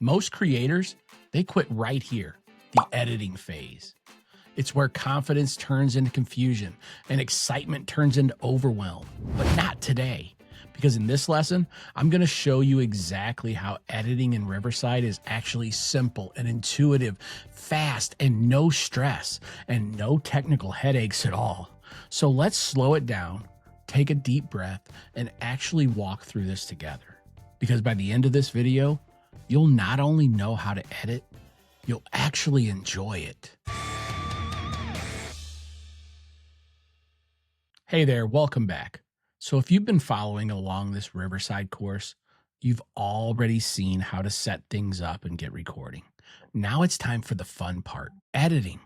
Most creators, they quit right here, the editing phase. It's where confidence turns into confusion and excitement turns into overwhelm. But not today, because in this lesson, I'm going to show you exactly how editing in Riverside is actually simple and intuitive, fast, and no stress, and no technical headaches at all. So let's slow it down, take a deep breath, and actually walk through this together. Because by the end of this video, you'll not only know how to edit, you'll actually enjoy it. Hey there, welcome back. So if you've been following along this Riverside course, you've already seen how to set things up and get recording. Now it's time for the fun part, editing.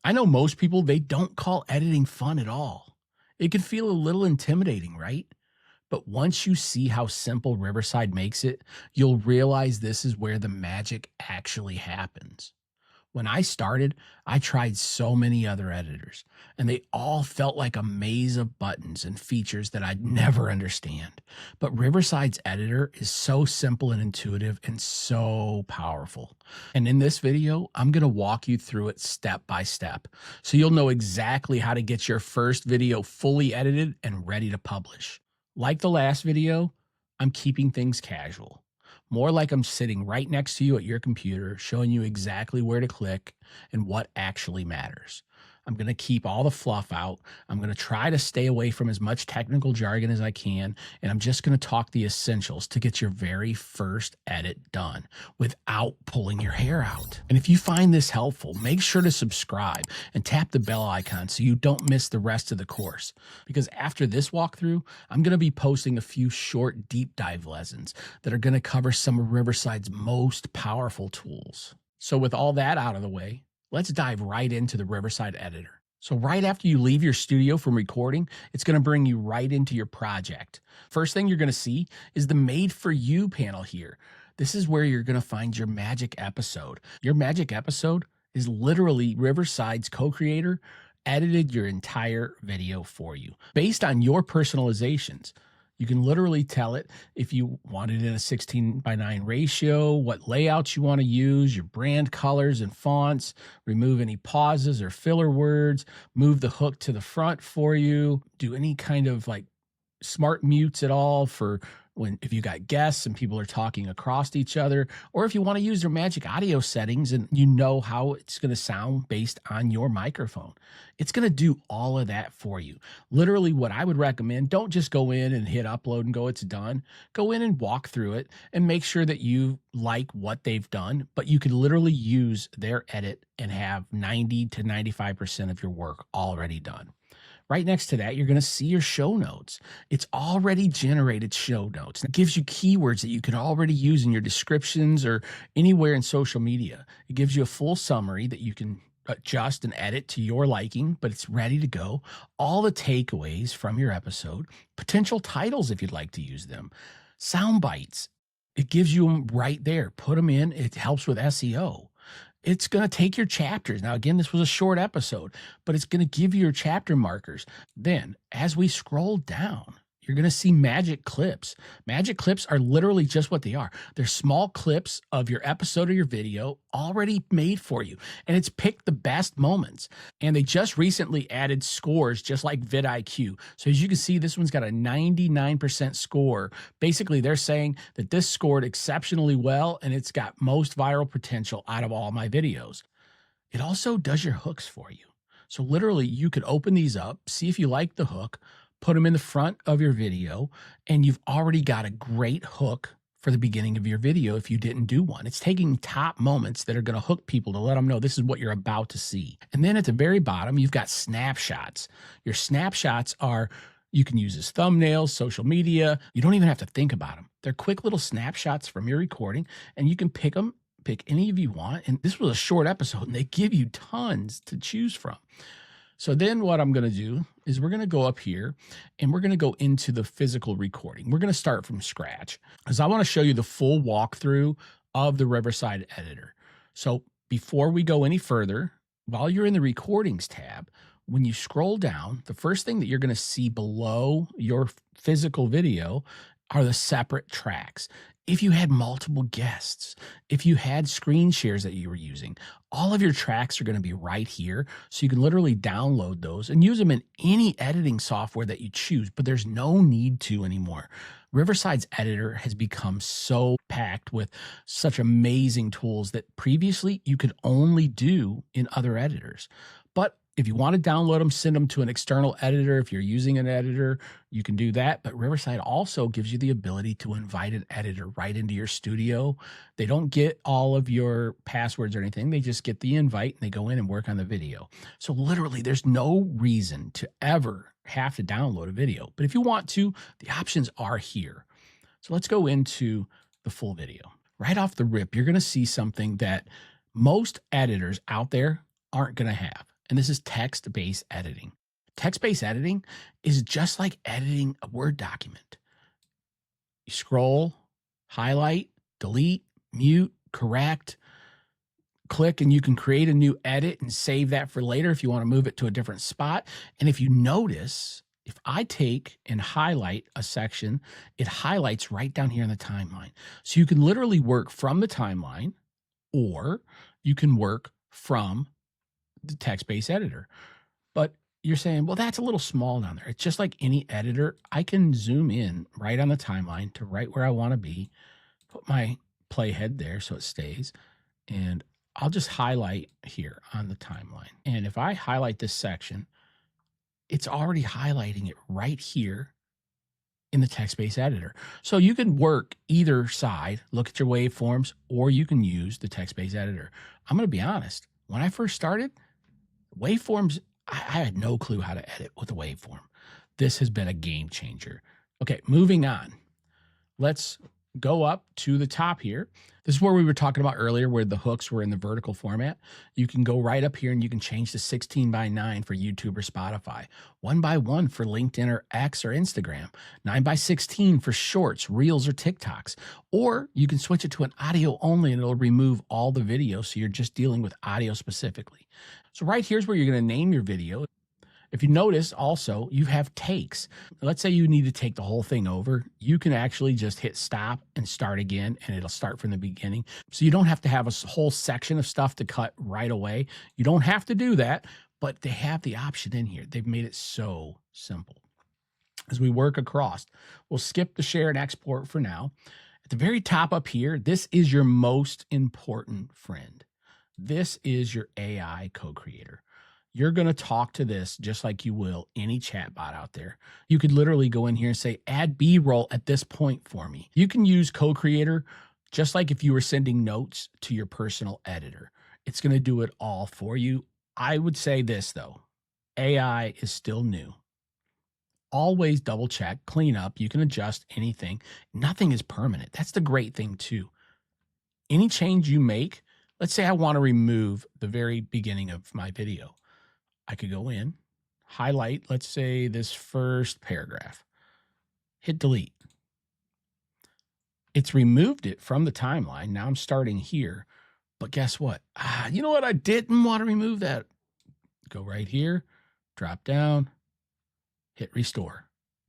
I know most people, they don't call editing fun at all. It can feel a little intimidating, right? But once you see how simple Riverside makes it, you'll realize this is where the magic actually happens. When I started, I tried so many other editors, and they all felt like a maze of buttons and features that I'd never understand. But Riverside's editor is so simple and intuitive and so powerful. And in this video, I'm going to walk you through it step by step, so you'll know exactly how to get your first video fully edited and ready to publish. Like the last video, I'm keeping things casual. More like I'm sitting right next to you at your computer, showing you exactly where to click and what actually matters. I'm going to keep all the fluff out. I'm going to try to stay away from as much technical jargon as I can, and I'm just going to talk the essentials to get your very first edit done without pulling your hair out. And if you find this helpful, make sure to subscribe and tap the bell icon so you don't miss the rest of the course. Because after this walkthrough, I'm going to be posting a few short deep dive lessons that are going to cover some of Riverside's most powerful tools. So with all that out of the way, let's dive right into the Riverside Editor. So right after you leave your studio from recording, it's going to bring you right into your project. First thing you're going to see is the Made for You panel here. This is where you're going to find your magic episode. Your magic episode is literally Riverside's co-creator edited your entire video for you based on your personalizations. You can literally tell it if you want it in a 16:9 ratio, what layouts you want to use, your brand colors and fonts, remove any pauses or filler words, move the hook to the front for you, do any kind of like smart mutes at all for if you got guests and people are talking across each other, or if you want to use their magic audio settings and you know how it's going to sound based on your microphone. It's going to do all of that for you. Literally what I would recommend, don't just go in and hit upload and go, it's done. Go in and walk through it and make sure that you like what they've done, but you can literally use their edit and have 90 to 95% of your work already done. Right next to that, you're going to see your show notes. It's already generated show notes. It gives you keywords that you can already use in your descriptions or anywhere in social media. It gives you a full summary that you can adjust and edit to your liking, but it's ready to go. All the takeaways from your episode, potential titles if you'd like to use them, sound bites. It gives you them right there. Put them in. It helps with SEO. It's going to take your chapters. Now, again, this was a short episode, but it's going to give you your chapter markers. Then, as we scroll down, you're going to see magic clips. Magic clips are literally just what they are. They're small clips of your episode or your video already made for you, and it's picked the best moments. And they just recently added scores just like vidIQ. So as you can see, this one's got a 99% score. Basically, they're saying that this scored exceptionally well, and it's got most viral potential out of all my videos. It also does your hooks for you. So literally, you could open these up, see if you like the hook, put them in the front of your video, and you've already got a great hook for the beginning of your video if you didn't do one. It's taking top moments that are going to hook people to let them know this is what you're about to see. And then at the very bottom, you've got snapshots. Your snapshots are, you can use as thumbnails, social media. You don't even have to think about them. They're quick little snapshots from your recording, and you can pick them, pick any of you want. And this was a short episode, and they give you tons to choose from. So then what I'm going to do is we're going to go up here and we're going to go into the physical recording. We're going to start from scratch because I want to show you the full walkthrough of the Riverside Editor. So before we go any further, while you're in the recordings tab, when you scroll down, the first thing that you're going to see below your physical video are the separate tracks. If you had multiple guests, if you had screen shares that you were using, all of your tracks are going to be right here. So you can literally download those and use them in any editing software that you choose, but there's no need to anymore. Riverside's editor has become so packed with such amazing tools that previously you could only do in other editors. But if you want to download them, send them to an external editor. If you're using an editor, you can do that. But Riverside also gives you the ability to invite an editor right into your studio. They don't get all of your passwords or anything. They just get the invite and they go in and work on the video. So literally, there's no reason to ever have to download a video. But if you want to, the options are here. So let's go into the full video. Right off the rip, you're going to see something that most editors out there aren't going to have. And this is text-based editing. Text-based editing is just like editing a Word document. You scroll, highlight, delete, mute, correct, click, and you can create a new edit and save that for later if you want to move it to a different spot. And if you notice, if I take and highlight a section, it highlights right down here in the timeline. So you can literally work from the timeline, or you can work from the text-based editor. But you're saying, well, that's a little small down there. It's just like any editor. I can zoom in right on the timeline to right where I want to be, put my playhead there so it stays, and I'll just highlight here on the timeline. And if I highlight this section, it's already highlighting it right here in the text-based editor. So you can work either side, look at your waveforms, or you can use the text-based editor. I'm going to be honest. When I first started, waveforms, I had no clue how to edit with a waveform. This has been a game changer. Okay, moving on. Let's go up to the top here. This is where we were talking about earlier, where the hooks were in the vertical format. You can go right up here and you can change to 16:9 for YouTube or Spotify, 1:1 for LinkedIn or X or Instagram, 9:16 for shorts, reels, or TikToks. Or you can switch it to an audio only and it'll remove all the video, so you're just dealing with audio specifically. So right here's where you're going to name your video. If you notice also, you have takes. Let's say you need to take the whole thing over. You can actually just hit stop and start again, and it'll start from the beginning. So you don't have to have a whole section of stuff to cut right away. You don't have to do that, but they have the option in here. They've made it so simple. As we work across, we'll skip the share and export for now. At the very top up here, this is your most important friend. This is your AI co-creator. You're going to talk to this just like you will any chatbot out there. You could literally go in here and say, add B-roll at this point for me. You can use co-creator just like if you were sending notes to your personal editor. It's going to do it all for you. I would say this though, AI is still new. Always double check, clean up. You can adjust anything. Nothing is permanent. That's the great thing too. Any change you make, let's say I want to remove the very beginning of my video. I could go in, highlight, let's say this first paragraph, hit delete. It's removed it from the timeline. Now I'm starting here, but guess what? You know what? I didn't want to remove that. Go right here, drop down, hit restore,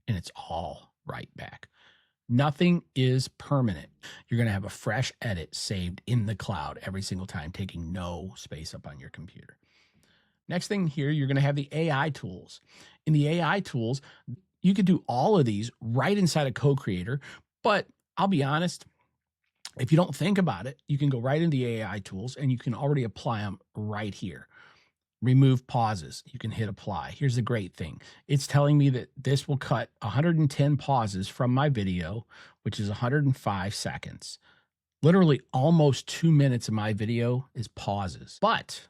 and it's all right back. Nothing is permanent. You're going to have a fresh edit saved in the cloud every single time, taking no space up on your computer. Next thing here, you're going to have the AI tools. In the AI tools, you could do all of these right inside of co-creator, but I'll be honest, if you don't think about it, you can go right into the AI tools and you can already apply them right here. Remove pauses. You can hit apply. Here's the great thing. It's telling me that this will cut 110 pauses from my video, which is 105 seconds. Literally almost 2 minutes of my video is pauses. But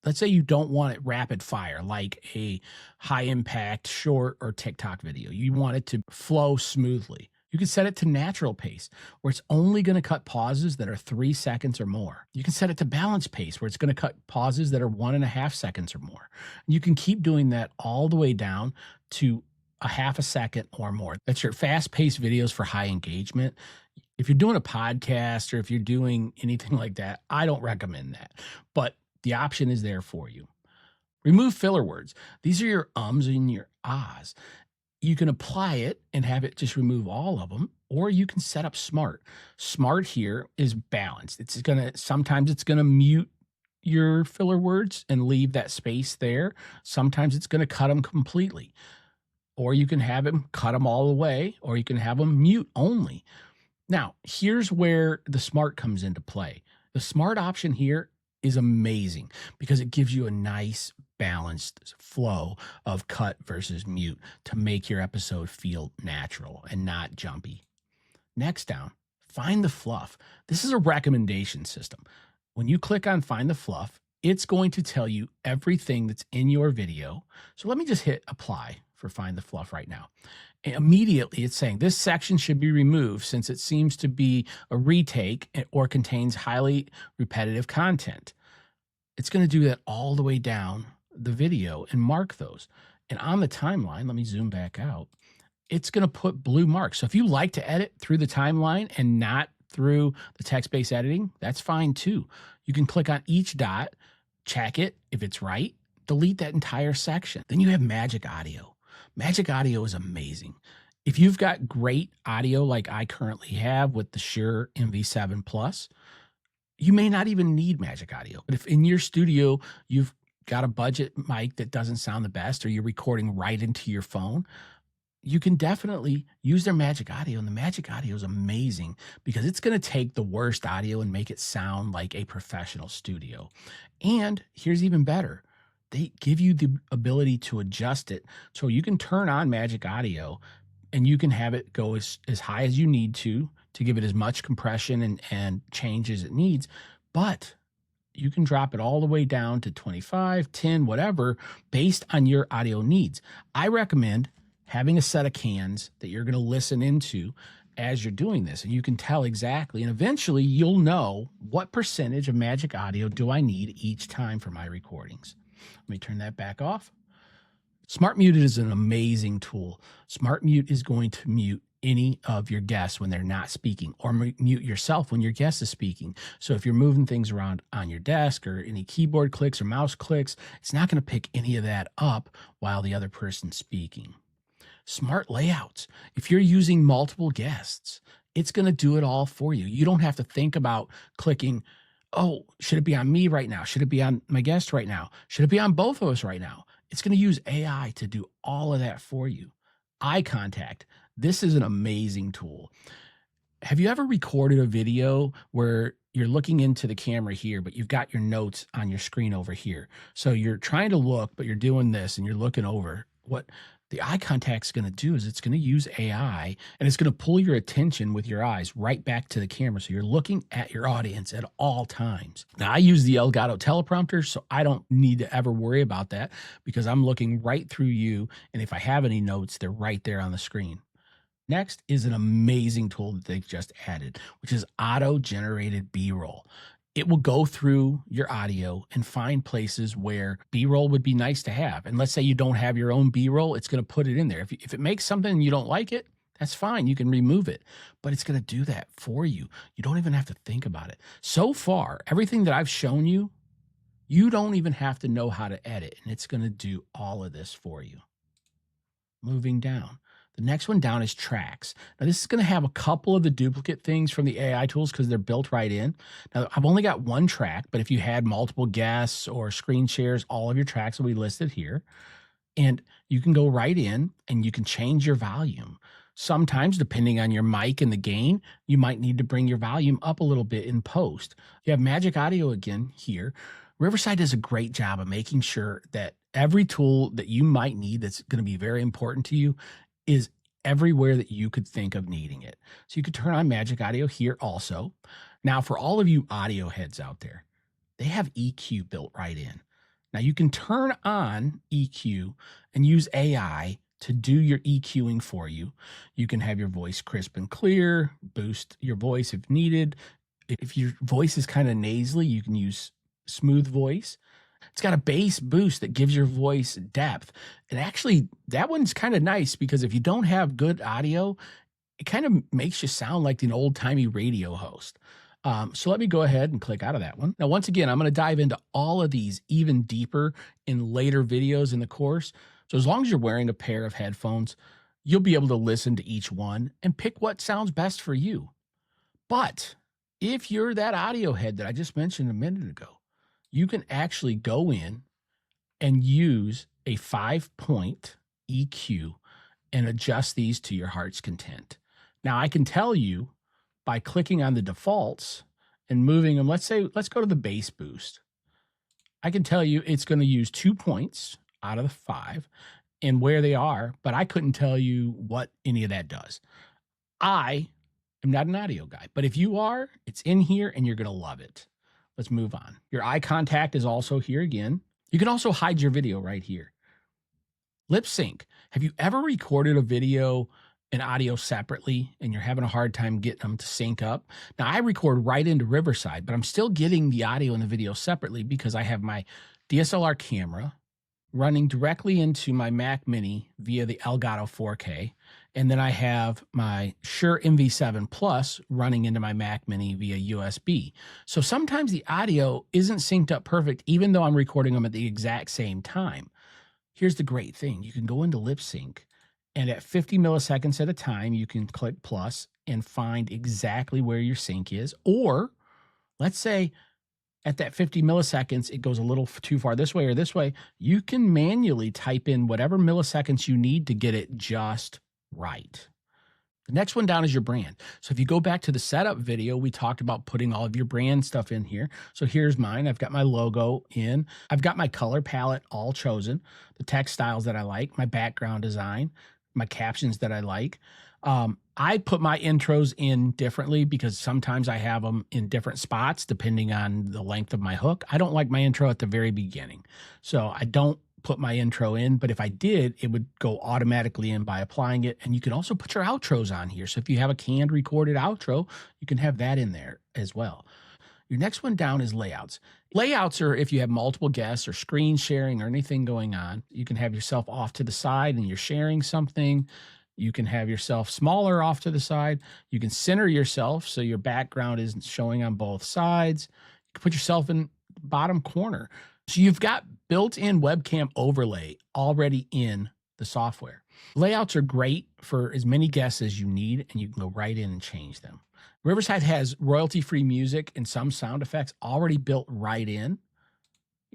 let's say you don't want it rapid fire, like a high impact short or TikTok video. You want it to flow smoothly. You can set it to natural pace, where it's only going to cut pauses that are 3 seconds or more. You can set it to balance pace, where it's going to cut pauses that are 1.5 seconds or more. You can keep doing that all the way down to a half a second or more. That's your fast-paced videos for high engagement. If you're doing a podcast or if you're doing anything like that, I don't recommend that. But the option is there for you. Remove filler words. These are your ums and your ahs. You can apply it and have it just remove all of them, or you can set up smart. Smart here is balanced. Sometimes it's gonna mute your filler words and leave that space there. Sometimes it's gonna cut them completely. Or you can have him cut them all away, or you can have them mute only. Now, here's where the smart comes into play. The smart option here is amazing because it gives you a nice balanced flow of cut versus mute to make your episode feel natural and not jumpy. Next down, find the fluff. This is a recommendation system. When you click on find the fluff, it's going to tell you everything that's in your video. So let me just hit apply for find the fluff right now. And immediately it's saying this section should be removed since it seems to be a retake or contains highly repetitive content. It's going to do that all the way down the video and mark those. And on the timeline, let me zoom back out. It's going to put blue marks. So if you like to edit through the timeline and not through the text-based editing, that's fine too. You can click on each dot, check it. If it's right, delete that entire section. Then you have Magic Audio. Magic Audio is amazing. If you've got great audio like I currently have with the Shure MV7 Plus, you may not even need Magic Audio. But if in your studio you've got a budget mic that doesn't sound the best, or you're recording right into your phone, you can definitely use their Magic Audio. And the Magic Audio is amazing because it's going to take the worst audio and make it sound like a professional studio. And here's even better. They give you the ability to adjust it. So you can turn on Magic Audio and you can have it go as high as you need to give it as much compression and change as it needs. But you can drop it all the way down to 25, 10, whatever, based on your audio needs. I recommend having a set of cans that you're going to listen into as you're doing this, and you can tell exactly, and eventually you'll know what percentage of Magic Audio do I need each time for my recordings. Let me turn that back off. Smart Mute is an amazing tool. Smart Mute is going to mute any of your guests when they're not speaking, or mute yourself when your guest is speaking. So if you're moving things around on your desk or any keyboard clicks or mouse clicks, it's not going to pick any of that up while the other person's speaking. Smart layouts. If you're using multiple guests, it's going to do it all for you. You don't have to think about clicking, oh, should it be on me right now? Should it be on my guest right now? Should it be on both of us right now? It's going to use AI to do all of that for you. Eye contact. This is an amazing tool. Have you ever recorded a video where you're looking into the camera here, but you've got your notes on your screen over here? So you're trying to look, but you're doing this and you're looking over. What the eye contact is going to do is it's going to use AI and it's going to pull your attention with your eyes right back to the camera. So you're looking at your audience at all times. Now, I use the Elgato teleprompter, so I don't need to ever worry about that because I'm looking right through you. And if I have any notes, they're right there on the screen. Next is an amazing tool that they've just added, which is auto-generated B-roll. It will go through your audio and find places where B-roll would be nice to have. And let's say you don't have your own B-roll, it's going to put it in there. If it makes something and you don't like it, that's fine. You can remove it, but it's going to do that for you. You don't even have to think about it. So far, everything that I've shown you, you don't even have to know how to edit, and it's going to do all of this for you. Moving down. The next one down is tracks. Now, this is going to have a couple of the duplicate things from the AI tools because they're built right in. Now, I've only got one track, but if you had multiple guests or screen shares, all of your tracks will be listed here. And you can go right in and you can change your volume. Sometimes, depending on your mic and the gain, you might need to bring your volume up a little bit in post. You have Magic Audio again here. Riverside does a great job of making sure that every tool that you might need that's going to be very important to you is everywhere that you could think of needing it. So you could turn on Magic Audio here also. Now, for all of you audio heads out there, they have EQ built right in. Now, you can turn on EQ and use AI to do your EQing for you. You can have your voice crisp and clear, boost your voice if needed. If your voice is kind of nasally, you can use smooth voice. It's got a bass boost that gives your voice depth. And actually, that one's kind of nice because if you don't have good audio, it kind of makes you sound like an old-timey radio host. So let me go ahead and click out of that one. Now, once again, I'm going to dive into all of these even deeper in later videos in the course. So as long as you're wearing a pair of headphones, You'll be able to listen to each one and pick what sounds best for you. But if you're that audio head that I just mentioned a minute ago, you can actually go in and use a 5-point EQ and adjust these to your heart's content. Now, I can tell you by clicking on the defaults and moving them, let's go to the bass boost. I can tell you it's going to use 2 points out of the 5 and where they are, but I couldn't tell you what any of that does. I am not an audio guy, but if you are, it's in here and you're going to love it. Let's move on. Your eye contact is also here again. You can also hide your video right here. Lip sync. Have you ever recorded a video and audio separately and you're having a hard time getting them to sync up? Now, I record right into Riverside, but I'm still getting the audio and the video separately because I have my DSLR camera running directly into my Mac Mini via the Elgato 4K. And then I have my Shure MV7 Plus running into my Mac Mini via USB. So sometimes the audio isn't synced up perfect, even though I'm recording them at the exact same time. Here's the great thing. You can go into lip sync, and at 50 milliseconds at a time, you can click plus and find exactly where your sync is. Or let's say at that 50 milliseconds, it goes a little too far this way or this way. You can manually type in whatever milliseconds you need to get it just right. The next one down is your brand. So if you go back to the setup video, we talked about putting all of your brand stuff in here. So here's mine. I've got my logo in. I've got my color palette all chosen, the text styles that I like, my background design, my captions that I like. I put my intros in differently because sometimes I have them in different spots depending on the length of my hook. I don't like my intro at the very beginning. So I don't put my intro in, but if I did, it would go automatically in by applying it. And you can also put your outros on here. So if you have a canned recorded outro, you can have that in there as well. Your next one down is layouts. Layouts are if you have multiple guests or screen sharing or anything going on. You can have yourself off to the side and you're sharing something. You can have yourself smaller off to the side. You can center yourself so your background isn't showing on both sides. You can put yourself in the bottom corner. So you've got built-in webcam overlay already in the software. Layouts are great for as many guests as you need, and you can go right in and change them. Riverside has royalty-free music and some sound effects already built right in.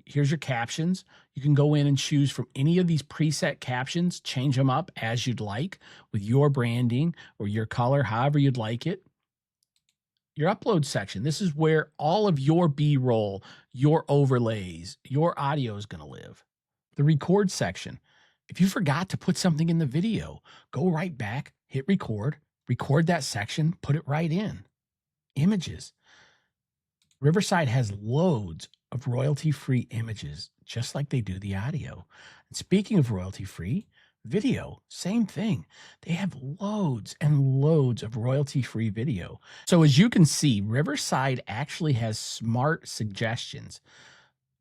Here's your captions. You can go in and choose from any of these preset captions, change them up as you'd like with your branding or your color, however you'd like it. Your upload section. This is where all of your B-roll, your overlays, your audio is going to live. The record section. If you forgot to put something in the video, go right back, hit record that section, put it right in. Images. Riverside has loads of royalty-free images, just like they do the audio. And speaking of royalty-free, video, same thing. They have loads and loads of royalty-free video. So as you can see, Riverside actually has smart suggestions.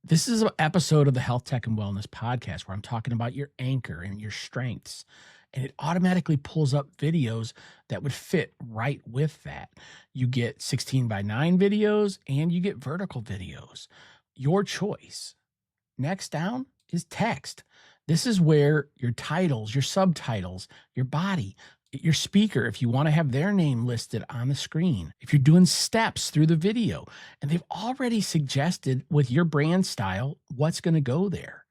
This is an episode of the Health Tech and Wellness podcast where I'm talking about your anchor and your strengths. And it automatically pulls up videos that would fit right with that. You get 16:9 videos and you get vertical videos. Your choice. Next down is text. This is where your titles, your subtitles, your body, your speaker, if you want to have their name listed on the screen, if you're doing steps through the video, and they've already suggested with your brand style what's going to go there.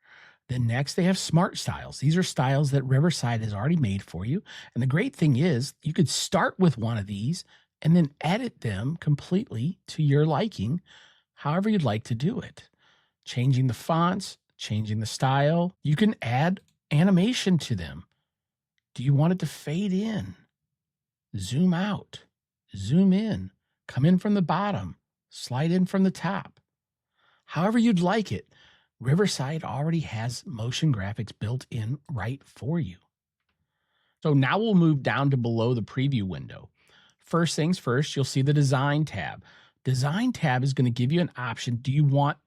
Then next, they have smart styles. These are styles that Riverside has already made for you. And the great thing is you could start with one of these and then edit them completely to your liking, however you'd like to do it. Changing the fonts, changing the style. You can add animation to them. Do you want it to fade in, zoom out, zoom in, come in from the bottom, slide in from the top? However you'd like it. Riverside already has motion graphics built in right for you. So now we'll move down to below the preview window. First things first, you'll see the design tab. Design tab is going to give you an option. Do you want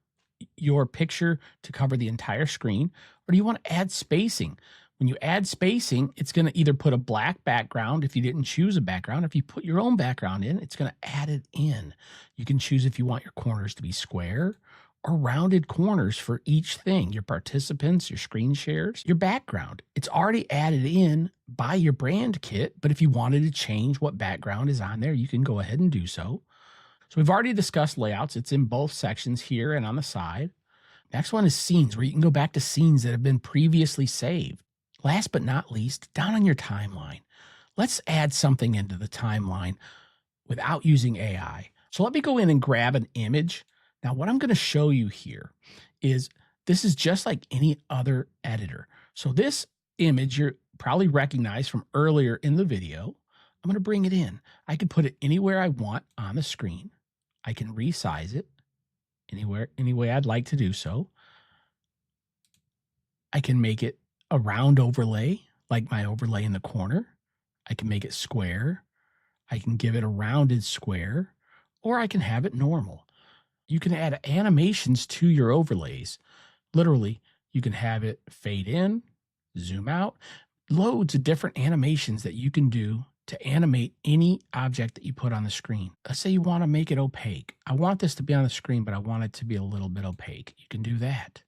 your picture to cover the entire screen, or do you want to add spacing? When you add spacing, it's going to either put a black background if you didn't choose a background. If you put your own background in, it's going to add it in. You can choose if you want your corners to be square or rounded corners for each thing, your participants, your screen shares, your background. It's already added in by your brand kit, but if you wanted to change what background is on there, you can go ahead and do so. So we've already discussed layouts. It's in both sections here and on the side. Next one is scenes, where you can go back to scenes that have been previously saved. Last but not least, down on your timeline. Let's add something into the timeline without using AI. So let me go in and grab an image. Now, what I'm going to show you here is this is just like any other editor. So this image you probably recognize from earlier in the video. I'm going to bring it in. I can put it anywhere I want on the screen. I can resize it anywhere, any way I'd like to do so. I can make it a round overlay, like my overlay in the corner. I can make it square. I can give it a rounded square, or I can have it normal. You can add animations to your overlays. Literally, you can have it fade in, zoom out, loads of different animations that you can do to animate any object that you put on the screen. Let's say you want to make it opaque. I want this to be on the screen, but I want it to be a little bit opaque. You can do that.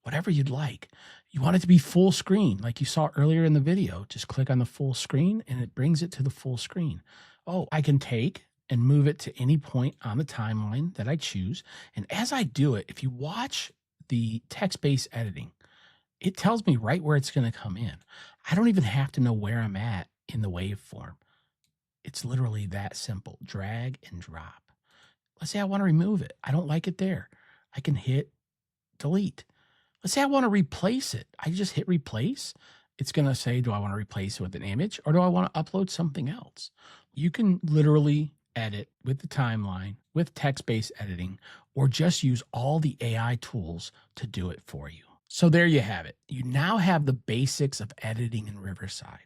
Whatever you'd like. You want it to be full screen, like you saw earlier in the video. Just click on the full screen and it brings it to the full screen. Oh, I can take and move it to any point on the timeline that I choose. And as I do it, if you watch the text-based editing, it tells me right where it's going to come in. I don't even have to know where I'm at in the waveform. It's literally that simple. Drag and drop. Let's say I want to remove it. I don't like it there. I can hit delete. Let's say I want to replace it. I just hit replace. It's going to say, do I want to replace it with an image or do I want to upload something else? You can literally edit with the timeline, with text-based editing, or just use all the AI tools to do it for you. So there you have it. You now have the basics of editing in Riverside.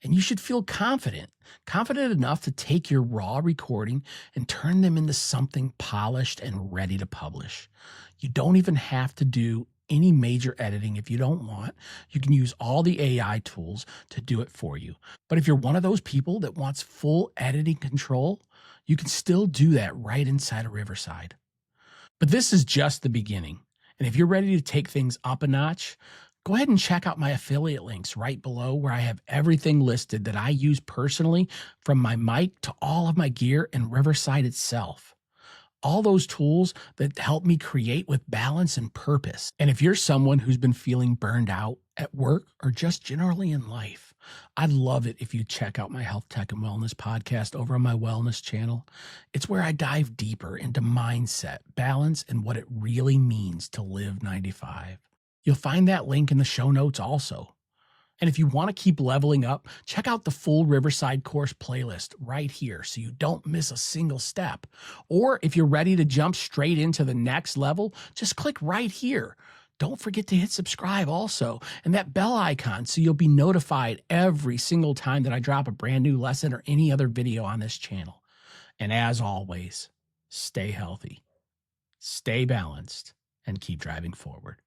And you should feel confident enough to take your raw recording and turn them into something polished and ready to publish. You don't even have to do any major editing if you don't want. You can use all the AI tools to do it for you. But if you're one of those people that wants full editing control, you can still do that right inside of Riverside. But this is just the beginning. And if you're ready to take things up a notch, go ahead and check out my affiliate links right below, where I have everything listed that I use personally, from my mic to all of my gear and Riverside itself. All those tools that help me create with balance and purpose. And if you're someone who's been feeling burned out at work or just generally in life, I'd love it if you check out my Health Tech and Wellness podcast over on my wellness channel. It's where I dive deeper into mindset, balance, and what it really means to live 95. You'll find that link in the show notes also. And if you want to keep leveling up, check out the full Riverside course playlist right here so you don't miss a single step. Or if you're ready to jump straight into the next level, just click right here. Don't forget to hit subscribe also, and that bell icon so you'll be notified every single time that I drop a brand new lesson or any other video on this channel. And as always, stay healthy, stay balanced, and keep driving forward.